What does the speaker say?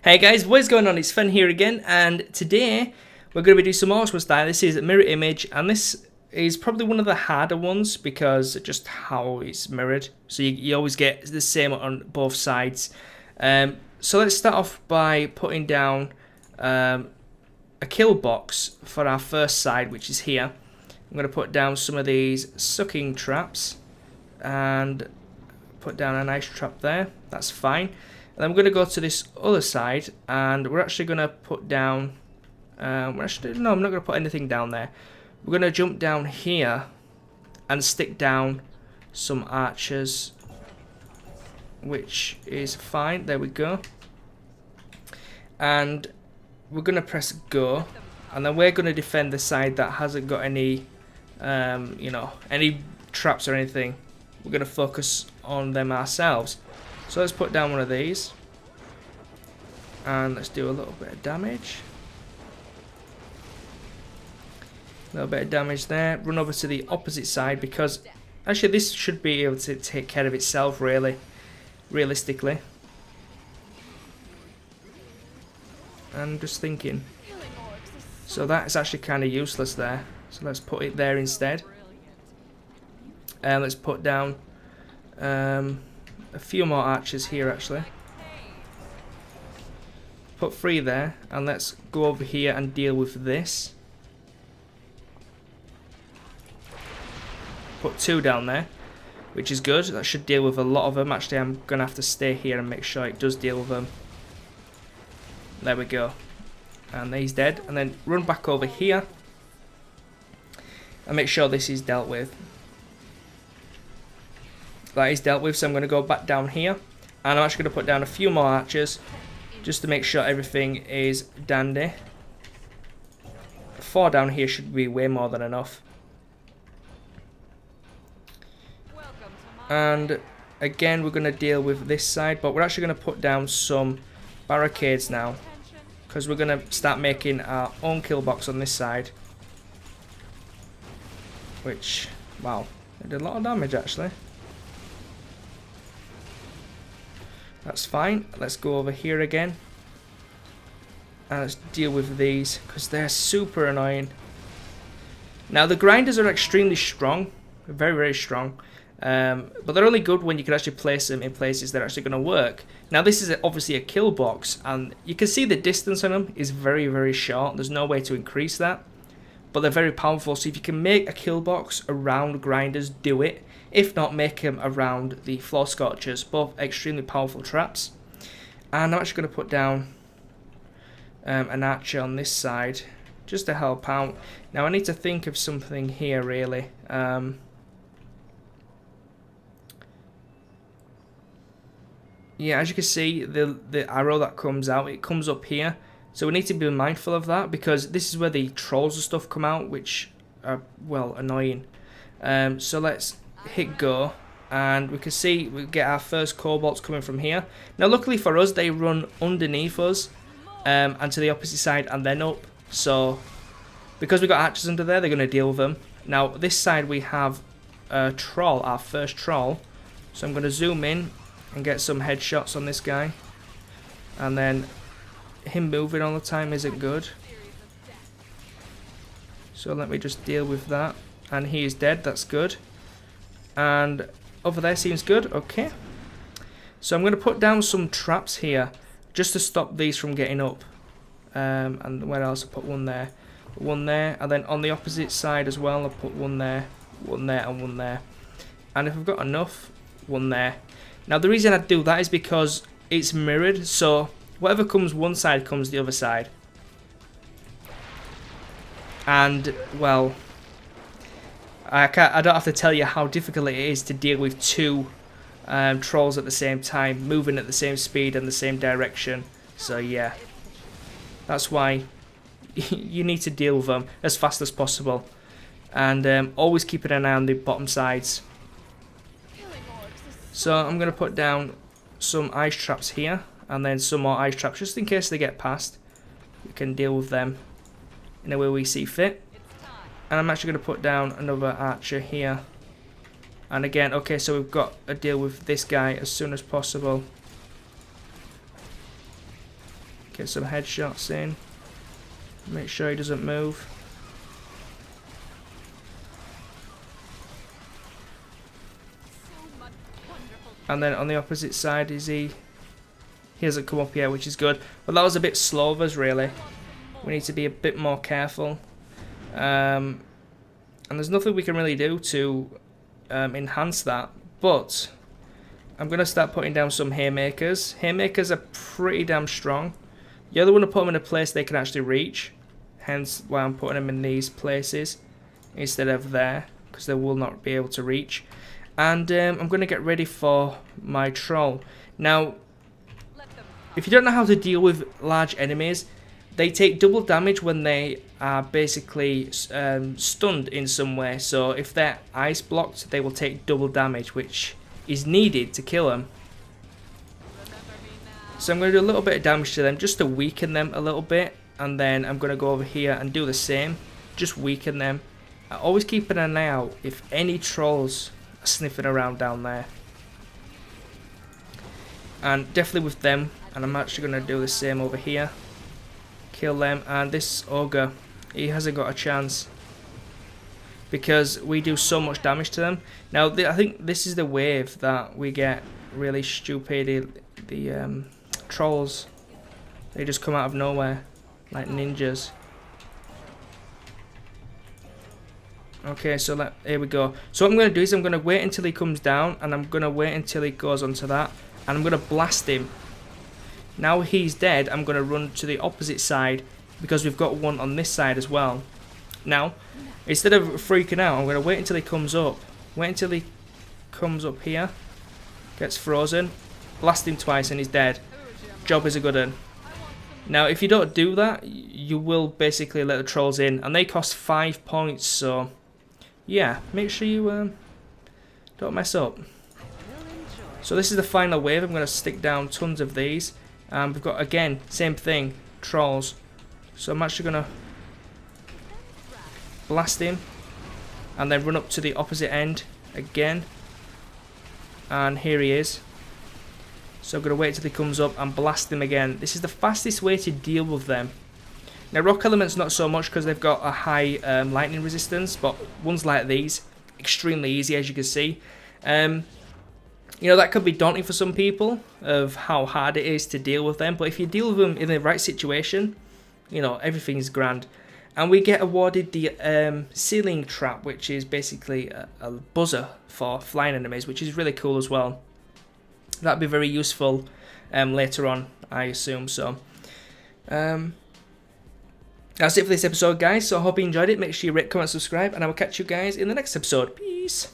Hey guys, what is going on? It's Fen here again, and today we're going to be doing some Orcs style. This is a mirror image, and this is probably one of the harder ones because just how it's mirrored. So you always get the same on both sides. So let's start off by putting down a kill box for our first side, which is here. I'm going to put down some of these sucking traps and put down a nice trap there. That's fine. And then we're going to go to this other side, and we're actually going to put down... no, I'm not going to put anything down there. We're going to jump down here and stick down some archers, which is fine. There we go. And we're going to press go, and then we're going to defend the side that hasn't got any, any traps or anything. We're going to focus on them ourselves. So let's put down one of these, and let's do a little bit of damage. A little bit of damage there. Run over to the opposite side, because actually this should be able to take care of itself realistically. I'm just thinking. So that's actually kind of useless there. So let's put it there instead. And let's put down a few more archers here actually. Put 3 there, and let's go over here and deal with this. Put 2 down there, which is good. That should deal with a lot of them. Actually, I'm going to have to stay here and make sure it does deal with them. There we go. And he's dead. And then run back over here and make sure this is dealt with. That is dealt with, so I'm going to go back down here, and I'm actually going to put down a few more archers just to make sure everything is dandy. 4 down here should be way more than enough. And again, we're going to deal with this side, but we're actually going to put down some barricades now, because we're going to start making our own kill box on this side, which, wow, it did a lot of damage actually. That's fine. Let's go over here again, and let's deal with these because they're super annoying. Now the grinders are extremely strong, very, very strong, but they're only good when you can actually place them in places that are actually going to work. Now this is obviously a kill box, and you can see the distance on them is very, very short. There's no way to increase that, but they're very powerful. So if you can make a kill box around grinders, do it. If not, make them around the floor scorchers, both extremely powerful traps. And I'm actually going to put down an archer on this side just to help out. Now I need to think of something here really. Yeah, as you can see, the arrow that comes out, it comes up here. So we need to be mindful of that, because this is where the trolls and stuff come out, which are, well, annoying. So let's hit go, and we can see we get our first kobolds coming from here. Now luckily for us, they run underneath us and to the opposite side and then up. So because we got archers under there, they're going to deal with them. Now this side we have a troll, our first troll. So I'm going to zoom in and get some headshots on this guy, and then him moving all the time isn't good. So let me just deal with that, and he is dead. That's good. And over there seems good. Okay. So I'm going to put down some traps here just to stop these from getting up. And where else? I put one there. One there. And then on the opposite side as well, I'll put one there, and one there. And if I've got enough, one there. Now the reason I do that is because it's mirrored. So whatever comes one side comes the other side. And, well, I don't have to tell you how difficult it is to deal with 2 trolls at the same time, moving at the same speed and the same direction. So yeah, that's why you need to deal with them as fast as possible, and always keeping an eye on the bottom sides. So I'm going to put down some ice traps here, and then some more ice traps just in case they get past. We can deal with them in a way we see fit. And I'm actually going to put down another archer here. And again, okay, so we've got to deal with this guy as soon as possible. Get some headshots in. Make sure he doesn't move. And then on the opposite side, is he hasn't come up yet, which is good. But that was a bit slow of us, really. We need to be a bit more careful. And there's nothing we can really do to enhance that. But I'm going to start putting down some haymakers. Haymakers are pretty damn strong. You either want to put them in a place they can actually reach. Hence why I'm putting them in these places instead of there, because they will not be able to reach. And I'm going to get ready for my troll. Now, if you don't know how to deal with large enemies, they take double damage when they are basically stunned in some way. So if they're ice blocked, they will take double damage, which is needed to kill them. So I'm going to do a little bit of damage to them just to weaken them a little bit. And then I'm going to go over here and do the same. Just weaken them. Always keep an eye out if any trolls are sniffing around down there. And definitely with them. And I'm actually going to do the same over here. Kill them. And this ogre, he hasn't got a chance, because we do so much damage to them. Now, I think this is the wave that we get really stupid. The trolls, they just come out of nowhere like ninjas. Okay, so here we go. So what I'm going to do is I'm going to wait until he comes down, and I'm going to wait until he goes onto that, and I'm going to blast him. Now he's dead, I'm going to run to the opposite side, because we've got one on this side as well. Now, instead of freaking out, I'm going to wait until he comes up. Wait until he comes up here, gets frozen, blast him twice, and he's dead. Job is a good one. Now, if you don't do that, you will basically let the trolls in, and they cost 5 points, so yeah, make sure you don't mess up. So this is the final wave. I'm going to stick down tons of these. We've got, again, same thing, trolls. So I'm actually going to blast him and then run up to the opposite end again. And here he is. So I'm going to wait till he comes up and blast him again. This is the fastest way to deal with them. Now, rock elements not so much, because they've got a high lightning resistance, but ones like these, extremely easy, as you can see. You know, that could be daunting for some people of how hard it is to deal with them, but if you deal with them in the right situation, you know, everything's grand. And we get awarded the ceiling trap, which is basically a buzzer for flying enemies, which is really cool as well. That'd be very useful later on, I assume. So that's it for this episode, guys. So I hope you enjoyed it. Make sure you rate, comment, subscribe, and I will catch you guys in the next episode. Peace.